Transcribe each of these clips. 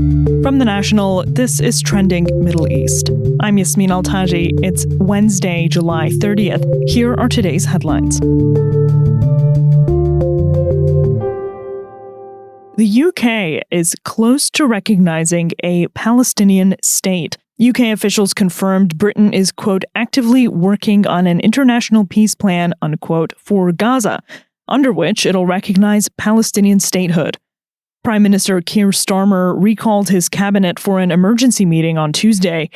From The National, this is Trending Middle East. I'm Yasmin Altaji. It's Wednesday, July 30th. Here are today's headlines. The UK is close to recognizing a Palestinian state. UK officials confirmed Britain is, quote, actively working on an international peace plan, unquote, for Gaza, under which it'll recognize Palestinian statehood. Prime Minister Keir Starmer recalled his cabinet for an emergency meeting on Tuesday.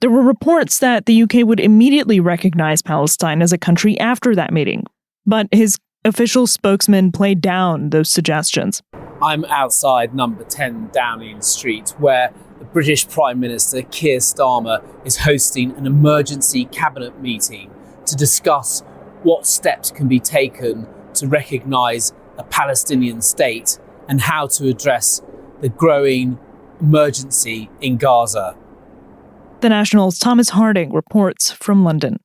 There were reports that the UK would immediately recognize Palestine as a country after that meeting, but his official spokesman played down those suggestions. I'm outside number 10 Downing Street, where the British Prime Minister Keir Starmer is hosting an emergency cabinet meeting to discuss what steps can be taken to recognise a Palestinian state and how to address the growing emergency in Gaza. The National's Thomas Harding reports from London.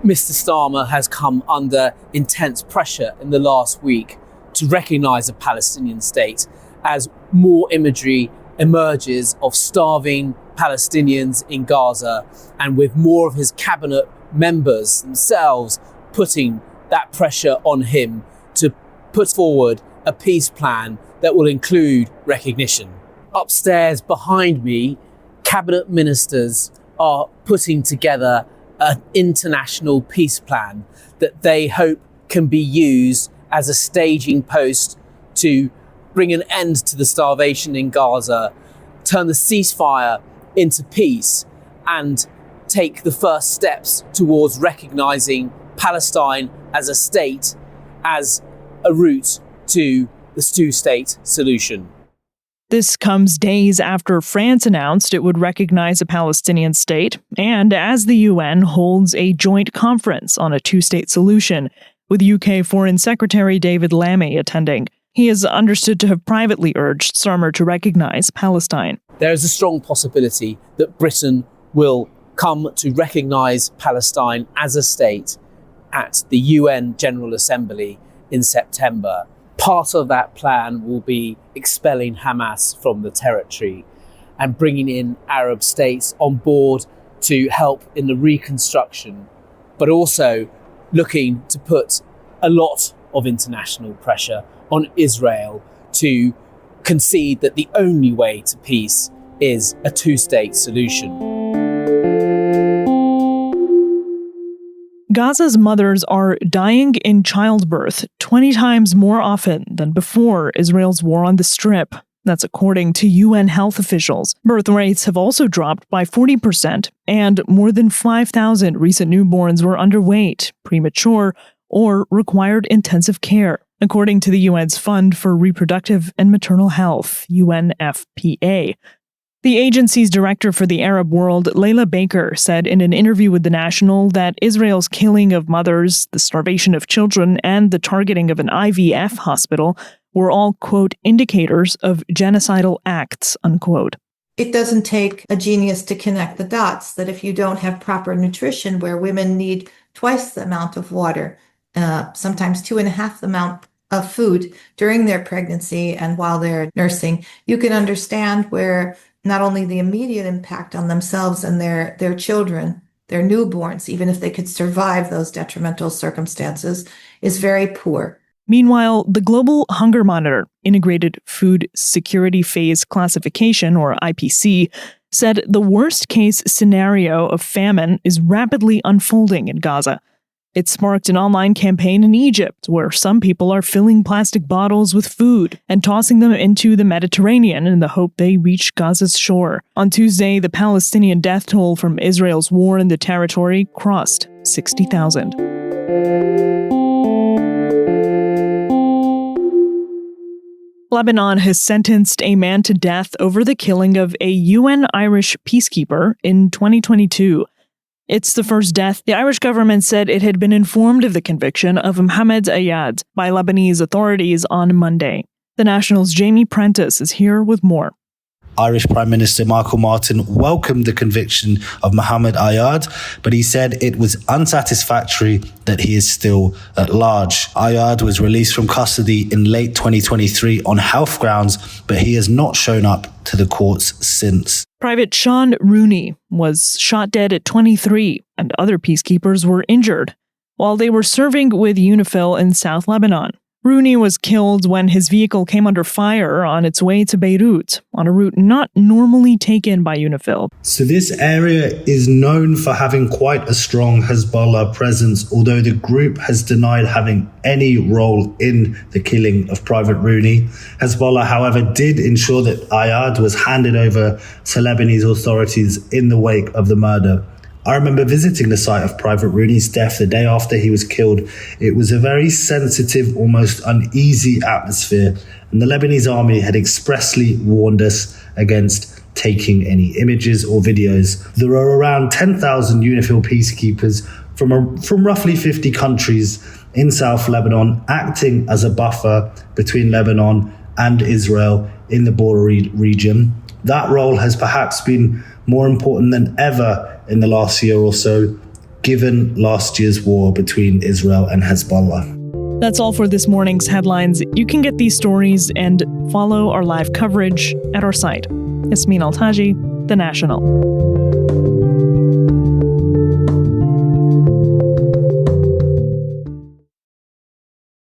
Mr. Starmer has come under intense pressure in the last week to recognise a Palestinian state as more imagery emerges of starving Palestinians in Gaza, and with more of his cabinet members themselves putting that pressure on him to put forward a peace plan that will include recognition. Upstairs behind me, cabinet ministers are putting together an international peace plan that they hope can be used as a staging post to bring an end to the starvation in Gaza, turn the ceasefire into peace, and take the first steps towards recognising Palestine as a state, as a route to the two-state solution. This comes days after France announced it would recognize a Palestinian state, and as the UN holds a joint conference on a two-state solution, with UK Foreign Secretary David Lammy attending. He is understood to have privately urged Starmer to recognize Palestine. There is a strong possibility that Britain will come to recognise Palestine as a state at the UN General Assembly in September. Part of that plan will be expelling Hamas from the territory and bringing in Arab states on board to help in the reconstruction, but also looking to put a lot of international pressure on Israel to concede that the only way to peace is a two-state solution. Gaza's mothers are dying in childbirth 20 times more often than before Israel's war on the Strip. That's according to UN health officials. Birth rates have also dropped by 40%, and more than 5,000 recent newborns were underweight, premature, or required intensive care, according to the UN's Fund for Reproductive and Maternal Health, UNFPA. The agency's director for the Arab world, Layla Baker, said in an interview with The National that Israel's killing of mothers, the starvation of children, and the targeting of an IVF hospital were all, quote, indicators of genocidal acts, unquote. It doesn't take a genius to connect the dots that if you don't have proper nutrition, where women need twice the amount of water, sometimes 2.5 the amount of food during their pregnancy and while they're nursing, you can understand where not only the immediate impact on themselves and their children, their newborns, even if they could survive those detrimental circumstances, is very poor. Meanwhile, the Global Hunger Monitor, Integrated Food Security Phase Classification, or IPC, said the worst-case scenario of famine is rapidly unfolding in Gaza. It sparked an online campaign in Egypt where some people are filling plastic bottles with food and tossing them into the Mediterranean in the hope they reach Gaza's shore. On Tuesday, the Palestinian death toll from Israel's war in the territory crossed 60,000. Lebanon has sentenced a man to death over the killing of a UN Irish peacekeeper in 2022. It's the first death. The Irish government said it had been informed of the conviction of Mohammed Ayad by Lebanese authorities on Monday. The National's Jamie Prentis is here with more. Irish Prime Minister Michael Martin welcomed the conviction of Mohammed Ayad, but he said it was unsatisfactory that he is still at large. Ayad was released from custody in late 2023 on health grounds, but he has not shown up to the courts since. Private Sean Rooney was shot dead at 23, and other peacekeepers were injured while they were serving with UNIFIL in South Lebanon. Rooney was killed when his vehicle came under fire on its way to Beirut, on a route not normally taken by UNIFIL. So this area is known for having quite a strong Hezbollah presence, although the group has denied having any role in the killing of Private Rooney. Hezbollah, however, did ensure that Ayad was handed over to Lebanese authorities in the wake of the murder. I remember visiting the site of Private Rooney's death the day after he was killed. It was a very sensitive, almost uneasy atmosphere, and the Lebanese army had expressly warned us against taking any images or videos. There are around 10,000 UNIFIL peacekeepers from roughly 50 countries in South Lebanon, acting as a buffer between Lebanon and Israel in the border region. That role has perhaps been more important than ever in the last year or so, given last year's war between Israel and Hezbollah. That's all for this morning's headlines. You can get these stories and follow our live coverage at our site. Yasmin Altaji, The National.